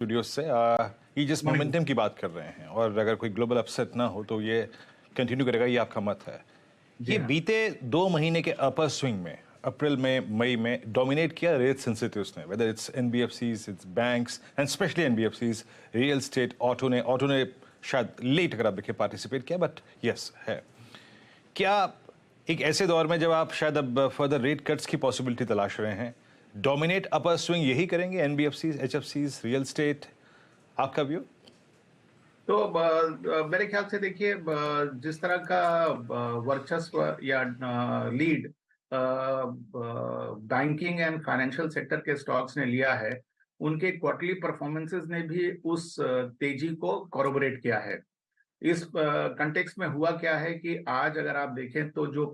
Studio से ये जिस मॉर्निंग। मोमेंटम की बात कर रहे हैं और अगर कोई ग्लोबल अपसेट ना हो तो ये कंटिन्यू करेगा, ये आपका मत है। जी ये हाँ। बीते 2 महीने के अपर स्विंग में अप्रैल में मई में डोमिनेट किया रेट सेंसिटिव्स ने, whether it's NBFCs, it's banks and specially NBFCs, real estate, auto ने शायद लेट अगर आप देखिए पार्टिसिपेट किया, बट यस है। क्या एक ऐसे दौर में जब आप शायद अब फर्दर रेट कट्स की पॉसिबिलिटी तलाश रहे हैं, डोमिनेट अपर स्विंग यही करेंगे एनबीएफसीज, एचएफसीज, रियल स्टेट? आपका व्यू? तो मेरे ख्याल से देखिए, जिस तरह का वर्चस्व या lead banking and financial sector के स्टॉक्स ने लिया है, उनके क्वार्टरली परफॉर्मेंसेस ने भी उस तेजी को कॉर्रोबोरेट किया है। इस कंटेक्स्ट में हुआ क्या है कि आज अगर आप देखें तो जो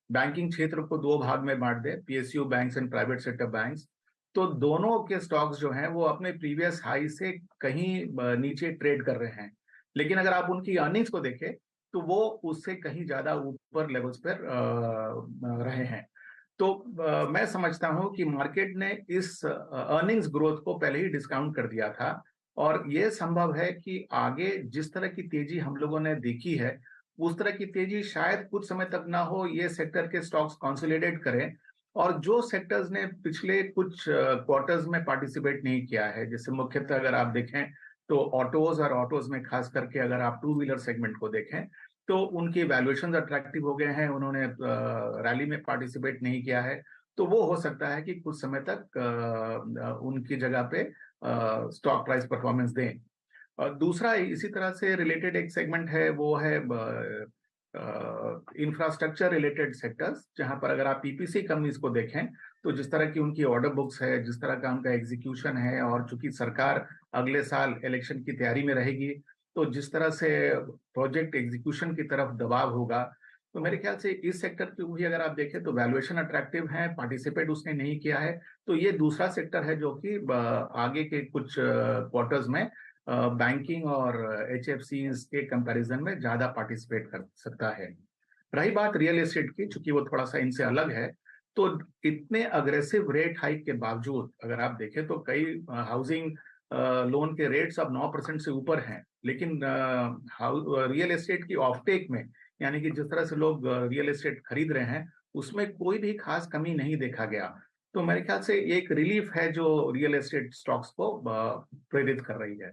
बैंकिंग क्षेत्र को दो भाग में बांट दे, PSU banks and private sector banks, तो दोनों के स्टॉक्स जो हैं वो अपने प्रीवियस हाई से कहीं नीचे ट्रेड कर रहे हैं। लेकिन अगर आप उनकी अर्निंग्स को देखें तो वो उससे कहीं ज्यादा ऊपर लेवल्स पर रहे हैं। तो मैं समझता हूं कि मार्केट ने इस अर्निंग्स ग्रोथ को पहले ही डिस्काउंट कर दिया था, और ये संभव है कि आगे जिस तरह की तेजी हम लोगों ने देखी है, उस तरह की तेजी शायद कुछ समय तक ना हो। ये सेक्टर के स्टॉक्स कंसोलिडेट करें, और जो सेक्टर्स ने पिछले कुछ क्वार्टर्स में पार्टिसिपेट नहीं किया है, जैसे मुख्यतः अगर आप देखें तो ऑटोज, और ऑटोज में खास करके अगर आप टू व्हीलर सेगमेंट को देखें तो उनकी वैल्यूएशंस अट्रैक्टिव हो गए हैं, उन्होंने रैली में पार्टिसिपेट नहीं किया है। तो वो हो सकता है कि कुछ समय तक उनकी जगह पे स्टॉक प्राइस परफॉर्मेंस दें। और दूसरा इसी तरह से रिलेटेड एक सेगमेंट है, वो है इंफ्रास्ट्रक्चर रिलेटेड सेक्टर्स, जहां पर अगर आप पीपीसी कंपनीज को देखें तो जिस तरह की उनकी ऑर्डर बुक्स है, जिस तरह का उनका एग्जीक्यूशन है, और चूंकि सरकार अगले साल इलेक्शन की तैयारी में रहेगी, तो जिस तरह से प्रोजेक्ट एग्जीक्यूशन की तरफ दबाव होगा, तो मेरे ख्याल से इस सेक्टर की भी अगर आप देखें तो वैल्यूएशन अट्रैक्टिव है, पार्टिसिपेट उसने नहीं किया है। तो ये दूसरा सेक्टर है जो कि आगे के कुछ क्वार्टर्स में बैंकिंग और एचएफसी के कंपैरिजन में ज्यादा पार्टिसिपेट कर सकता है। रही बात रियल एस्टेट की, चूंकि वो थोड़ा सा इनसे अलग है, तो इतने अग्रेसिव रेट हाइक के बावजूद अगर आप देखें तो कई हाउसिंग लोन के रेट्स अब 9% से ऊपर हैं, लेकिन रियल एस्टेट की ऑफटेक में, यानी कि जिस तरह से लोग रियल एस्टेट खरीद रहे हैं, उसमें कोई भी खास कमी नहीं देखा गया। तो मेरे ख्याल से ये एक रिलीफ है जो रियल एस्टेट स्टॉक्स को प्रेरित कर रही है।